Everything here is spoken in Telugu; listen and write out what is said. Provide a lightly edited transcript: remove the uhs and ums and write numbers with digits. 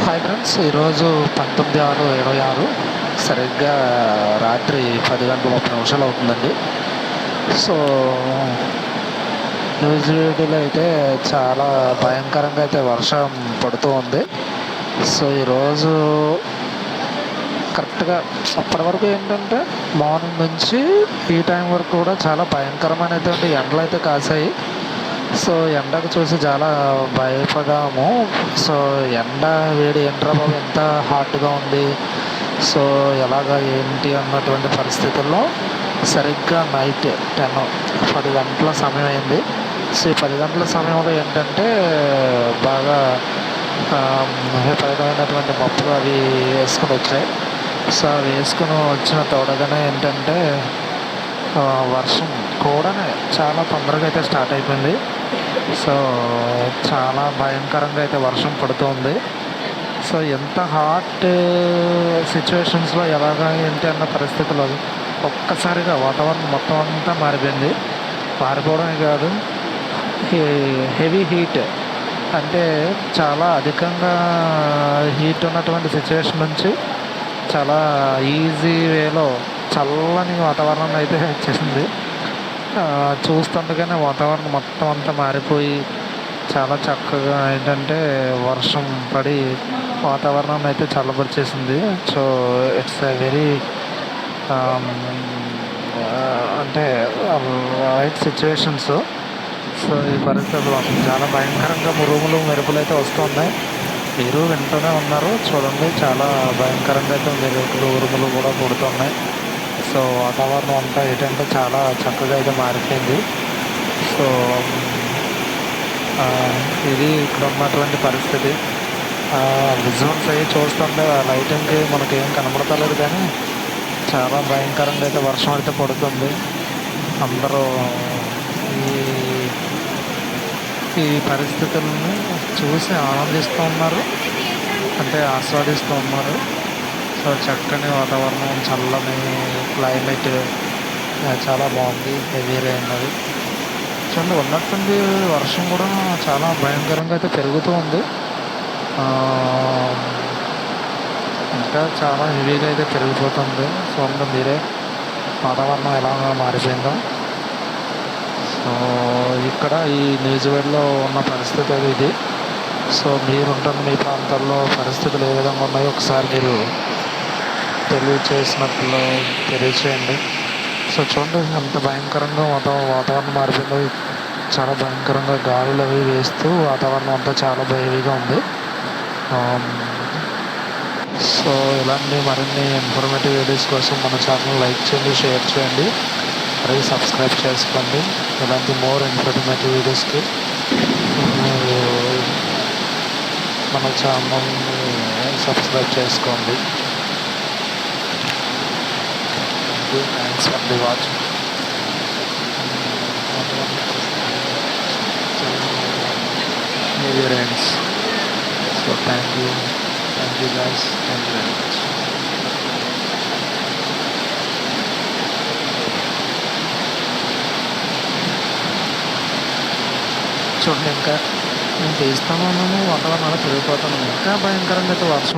హాయ్ ఫ్రెండ్స్, ఈరోజు 19/6/26 సరిగ్గా రాత్రి 10:30 అవుతుందండి. సో న్యూజిలాండ్లో అయితే చాలా భయంకరంగా అయితే వర్షం పడుతూ ఉంది. సో ఈరోజు కరెక్ట్గా అప్పటి వరకు ఏంటంటే మార్నింగ్ నుంచి ఈ టైం వరకు కూడా చాలా భయంకరమైనటువంటి ఎండలు అయితే కాసాయి. సో ఎండకు చూసి చాలా భయపడ్డాము. సో ఎండ వేడి ఏంట్రా బాబు ఎంత హాట్గా ఉంది, సో ఎలాగా ఏంటి అన్నటువంటి పరిస్థితుల్లో సరిగ్గా నైట్ 10 గంటల సమయం అయింది. సో ఈ 10 గంటల సమయంలో ఏంటంటే బాగా విపరీతమైనటువంటి మబ్బులు అవి వేసుకొని వచ్చాయి. సో అవి వేసుకొని వచ్చిన తోడగానే ఏంటంటే వర్షం కూడా చాలా తొందరగా అయితే స్టార్ట్ అయిపోయింది. సో చాలా భయంకరంగా అయితే వర్షం పడుతుంది. సో ఎంత హాట్ సిచ్యువేషన్స్లో ఎలాగా ఏంటి అన్న పరిస్థితుల్లో ఒక్కసారిగా వాతావరణం మొత్తం అంతా మారిపోయింది. మారిపోవడమే కాదు, హెవీ హీట్ అంటే చాలా అధికంగా హీట్ ఉన్నటువంటి సిచ్యువేషన్ నుంచి చాలా ఈజీ వేలో చల్లని వాతావరణం అయితే వచ్చేసింది. చూస్తుండగానే వాతావరణం మొత్తం అంతా మారిపోయి చాలా చక్కగా ఏంటంటే వర్షం పడి వాతావరణం అయితే చల్లబరిచేసింది. సో ఇట్స్ ఎ వెరీ అంటే రైట్ సిచ్యువేషన్స్. సో ఈ పరిస్థితులు చాలా భయంకరంగా మెరుపులు అయితే వస్తున్నాయి. మీరు వింటూనే ఉన్నారు, చూడండి చాలా భయంకరంగా అయితే ఉరుములు కూడా పుడుతున్నాయి. సో వాతావరణం అంతా ఏంటంటే చాలా చక్కగా అయితే మారిపోయింది. సో ఇది ఇక్కడ ఉన్నటువంటి పరిస్థితి. విజువల్స్ అవి చూస్తుంటే లైటింగ్కి మనకి ఏం కనబడతలేదు, కానీ చాలా భయంకరంగా అయితే వర్షం అయితే పడుతుంది. అందరూ ఈ పరిస్థితులను చూసి ఆనందిస్తూ ఉన్నారు, అంటే ఆస్వాదిస్తూ ఉన్నారు. సో చక్కని వాతావరణం, చల్లని క్లైమేట్ చాలా బాగుంది. హెవీ రైన్ అది చూడండి, ఉన్నట్టుండి వర్షం కూడా చాలా భయంకరంగా అయితే పెరుగుతూ ఉంది. ఇంకా చాలా హెవీగా అయితే పెరిగిపోతుంది. చూడండి మీరే వాతావరణం ఎలా మారిపోయిందో. సో ఇక్కడ ఈ న్యూజిలాండ్లో ఉన్న పరిస్థితి అది ఇది. సో మీరుంటున్న మీ ప్రాంతాల్లో పరిస్థితులు ఏ విధంగా ఉన్నాయో ఒకసారి మీరు తెలియచేయండి. సో చూడండి ఎంత భయంకరంగా వాతావరణం మారిపోయిందో. చాలా భయంకరంగా గాలులు అవి వేస్తూ వాతావరణం అంతా చాలా హెవీగా ఉంది. సో ఇలాంటి మరిన్ని ఇన్ఫర్మేటివ్ వీడియోస్ కోసం మన ఛానల్ లైక్ చేయండి, షేర్ చేయండి, అలాగే సబ్స్క్రైబ్ చేసుకోండి. ఇలాంటి మోర్ ఇన్ఫర్మేటివ్ వీడియోస్కి మన ఛానల్ని సబ్స్క్రైబ్ చేసుకోండి. Thanks for the watching. Maybe rains. So thank you guys, thank you very much. చూడండి, ఇంకా నేను తీస్తాను వాతావరణం అలా పెరిగిపోతాను. ఇంకా భయంకరంగా అయితే వర్షం